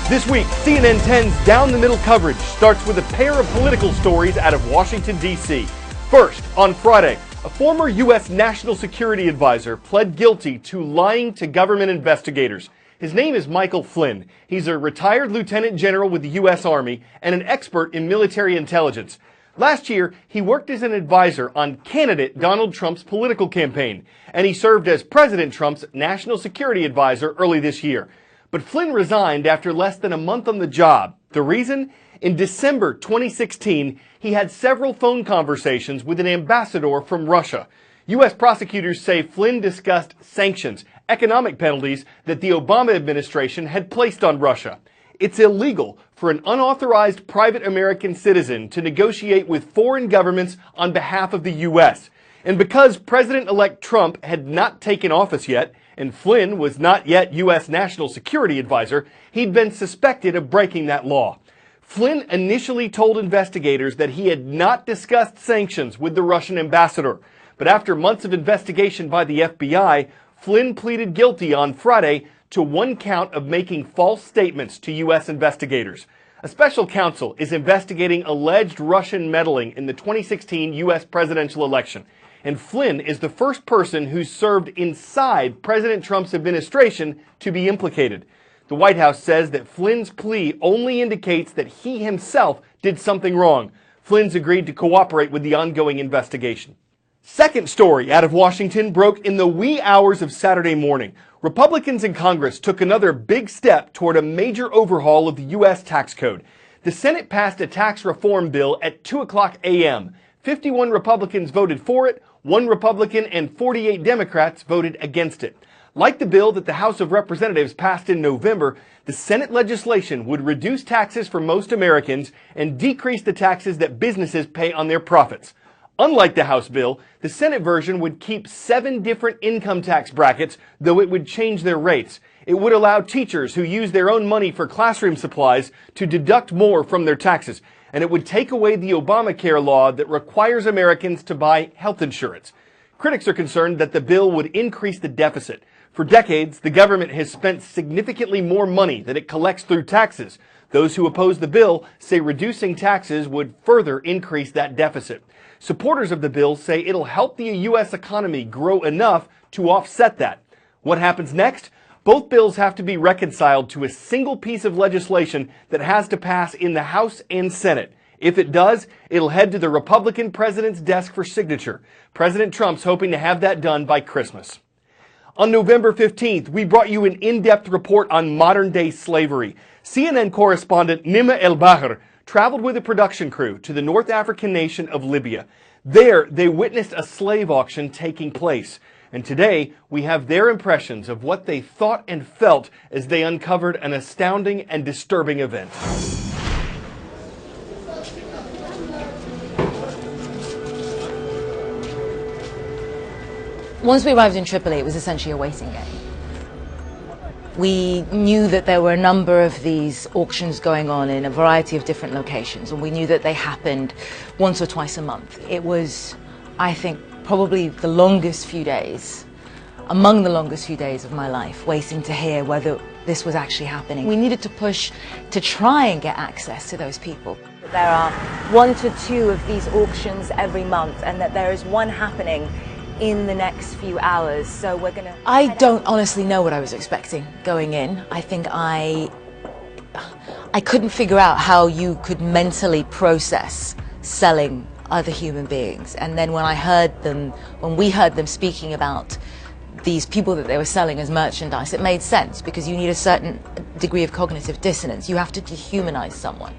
This week, CNN 10's Down the Middle coverage starts with a pair of political stories out of Washington, D.C. First, on Friday, a former U.S. National Security Advisor pled guilty to lying to government investigators. His name is Michael Flynn. He's a retired lieutenant general with the U.S. Army and an expert in military intelligence. Last year, he worked as an advisor on candidate Donald Trump's political campaign, and he served as President Trump's national security advisor early this year. But Flynn resigned after less than a month on the job. The reason? In December 2016, he had several phone conversations with an ambassador from Russia. U.S. prosecutors say Flynn discussed sanctions, economic penalties that the Obama administration had placed on Russia. It's illegal for an unauthorized private American citizen to negotiate with foreign governments on behalf of the U.S. And because President-elect Trump had not taken office yet, and Flynn was not yet U.S. National Security Advisor, he'd been suspected of breaking that law. Flynn initially told investigators that he had not discussed sanctions with the Russian ambassador. But after months of investigation by the FBI, Flynn pleaded guilty on Friday to one count of making false statements to U.S. investigators. A special counsel is investigating alleged Russian meddling in the 2016 U.S. presidential election. And Flynn is the first person who served inside President Trump's administration to be implicated. The White House says that Flynn's plea only indicates that he himself did something wrong. Flynn's agreed to cooperate with the ongoing investigation. Second story out of Washington broke in the wee hours of Saturday morning. Republicans in Congress took another big step toward a major overhaul of the U.S. tax code. The Senate passed a tax reform bill at 2 o'clock a.m. 51 Republicans voted for it, 1 Republican and 48 Democrats voted against it. Like the bill that the House of Representatives passed in November, the Senate legislation would reduce taxes for most Americans and decrease the taxes that businesses pay on their profits. Unlike the House bill, the Senate version would keep 7 different income tax brackets, though it would change their rates. It would allow teachers who use their own money for classroom supplies to deduct more from their taxes. And it would take away the Obamacare law that requires Americans to buy health insurance. Critics are concerned that the bill would increase the deficit. For decades, the government has spent significantly more money than it collects through taxes. Those who oppose the bill say reducing taxes would further increase that deficit. Supporters of the bill say it'll help the U.S. economy grow enough to offset that. What happens next? Both bills have to be reconciled to a single piece of legislation that has to pass in the House and Senate. If it does, it'll head to the Republican president's desk for signature. President Trump's hoping to have that done by Christmas. On November 15th, we brought you an in-depth report on modern-day slavery. CNN correspondent Nima El-Bahr traveled with a production crew to the North African nation of Libya. There, they witnessed a slave auction taking place. And today, we have their impressions of what they thought and felt as they uncovered an astounding and disturbing event. Once we arrived in Tripoli, it was essentially a waiting game. We knew that there were a number of these auctions going on in a variety of different locations, and we knew that they happened once or twice a month. It was, I think, probably the longest few days, among the longest few days of my life, waiting to hear whether this was actually happening. We needed to push to try and get access to those people. There are 1 to 2 of these auctions every month, and that there is one happening in the next few hours. So we're gonna... I don't honestly know what I was expecting going in. I think I couldn't figure out how you could mentally process selling other human beings. And then when we heard them speaking about these people that they were selling as merchandise, it made sense, because you need a certain degree of cognitive dissonance. You have to dehumanize someone.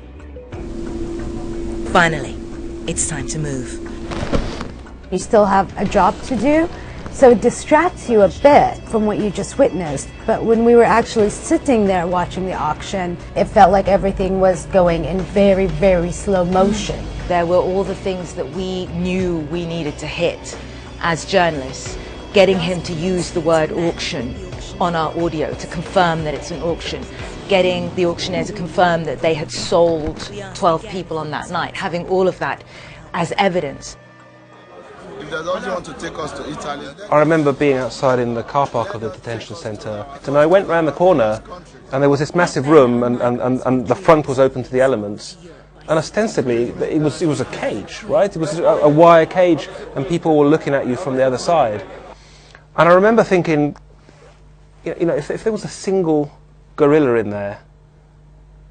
Finally, it's time to move. You still have a job to do, so it distracts you a bit from what you just witnessed. But when we were actually sitting there watching the auction, it felt like everything was going in very, very slow motion. There were all the things that we knew we needed to hit as journalists. Getting him to use the word auction on our audio to confirm that it's an auction. Getting the auctioneer to confirm that they had sold 12 people on that night. Having all of that as evidence. If they don't want to take us to Italy. I remember being outside in the car park of the detention centre, and I went round the corner, and there was this massive room, and the front was open to the elements, and ostensibly it was a cage, right? It was a wire cage, and people were looking at you from the other side. And I remember thinking, you know, if there was a single gorilla in there,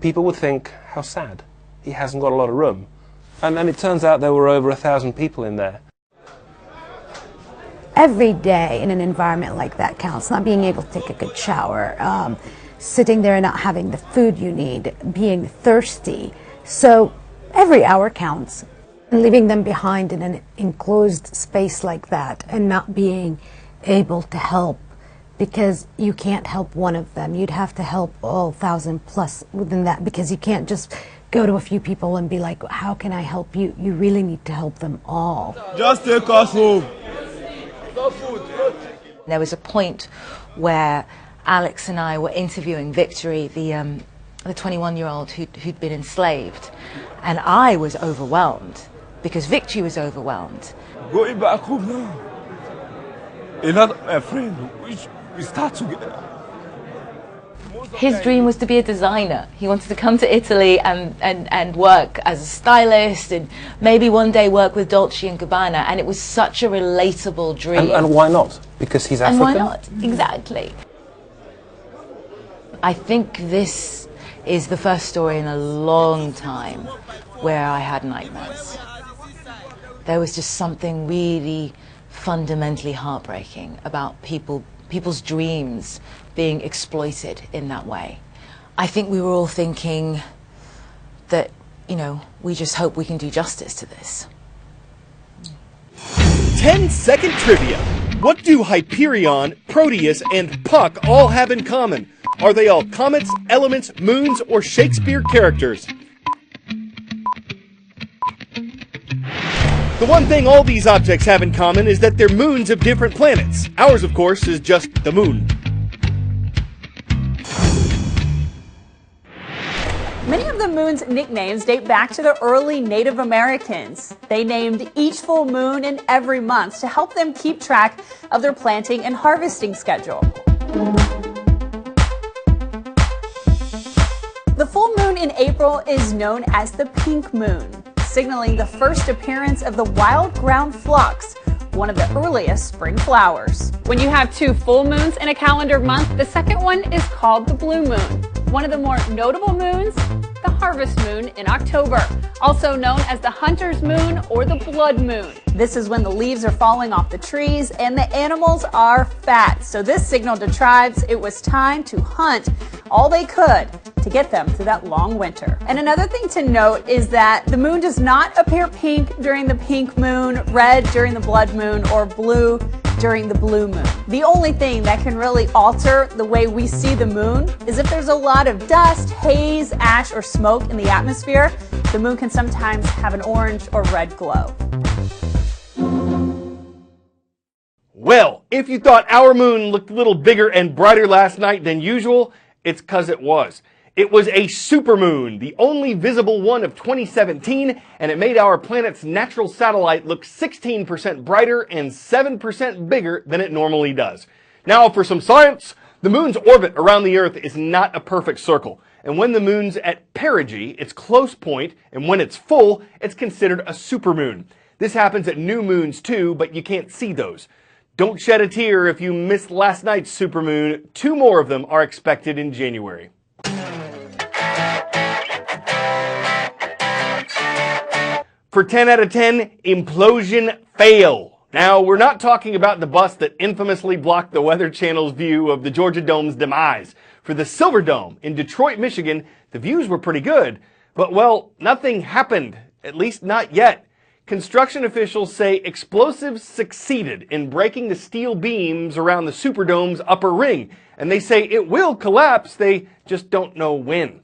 people would think, how sad, he hasn't got a lot of room. And it turns out there were over 1,000 people in there. Every day in an environment like that counts. Not being able to take a good shower, sitting there and not having the food you need, being thirsty. So every hour counts. And leaving them behind in an enclosed space like that and not being able to help, because you can't help one of them. You'd have to help all 1,000 plus within that, because you can't just go to a few people and be like, how can I help you? You really need to help them all. Just take us home. There was a point where Alex and I were interviewing Victory, the 21-year-old who'd been enslaved, and I was overwhelmed because Victory was overwhelmed. Going back home now. A lot of my friends, we start together. His dream was to be a designer. He wanted to come to Italy and work as a stylist and maybe one day work with Dolce & Gabbana, and it was such a relatable dream. And why not? Because he's African? And why not? Exactly. I think this is the first story in a long time where I had nightmares. There was just something really fundamentally heartbreaking about people's dreams being exploited in that way. I think we were all thinking that, you know, we just hope we can do justice to this. 10-second trivia. What do Hyperion, Proteus, and Puck all have in common? Are they all comets, elements, moons, or Shakespeare characters? The one thing all these objects have in common is that they're moons of different planets. Ours, of course, is just the moon. Many of the moon's nicknames date back to the early Native Americans. They named each full moon in every month to help them keep track of their planting and harvesting schedule. The full moon in April is known as the pink moon, signaling the first appearance of the wild ground phlox, one of the earliest spring flowers. When you have two full moons in a calendar month, the second one is called the blue moon. One of the more notable moons, the harvest moon in October, also known as the hunter's moon or the blood moon. This is when the leaves are falling off the trees and the animals are fat. So this signaled to tribes it was time to hunt all they could to get them through that long winter. And another thing to note is that the moon does not appear pink during the pink moon, red during the blood moon, or blue during the blue moon. The only thing that can really alter the way we see the moon is if there's a lot of dust, haze, ash, or smoke in the atmosphere. The moon can sometimes have an orange or red glow. Well, if you thought our moon looked a little bigger and brighter last night than usual, it's 'cause it was. It was a supermoon, the only visible one of 2017, and it made our planet's natural satellite look 16% brighter and 7% bigger than it normally does. Now for some science. The moon's orbit around the Earth is not a perfect circle, and when the moon's at perigee, its close point, and when it's full, it's considered a supermoon. This happens at new moons too, but you can't see those. Don't shed a tear if you missed last night's supermoon. 2 more of them are expected in January. For 10 out of 10, implosion fail. Now, we're not talking about the bus that infamously blocked the Weather Channel's view of the Georgia Dome's demise. For the Silver Dome in Detroit, Michigan, the views were pretty good, but well, nothing happened, at least not yet. Construction officials say explosives succeeded in breaking the steel beams around the Superdome's upper ring, and they say it will collapse, they just don't know when.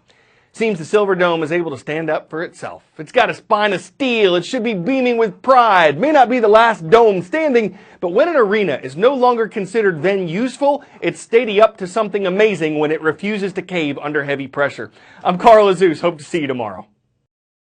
Seems the Silver Dome is able to stand up for itself. It's got a spine of steel, it should be beaming with pride. May not be the last dome standing, but when an arena is no longer considered then useful, it's steady up to something amazing when it refuses to cave under heavy pressure. I'm Carl Azuz, hope to see you tomorrow.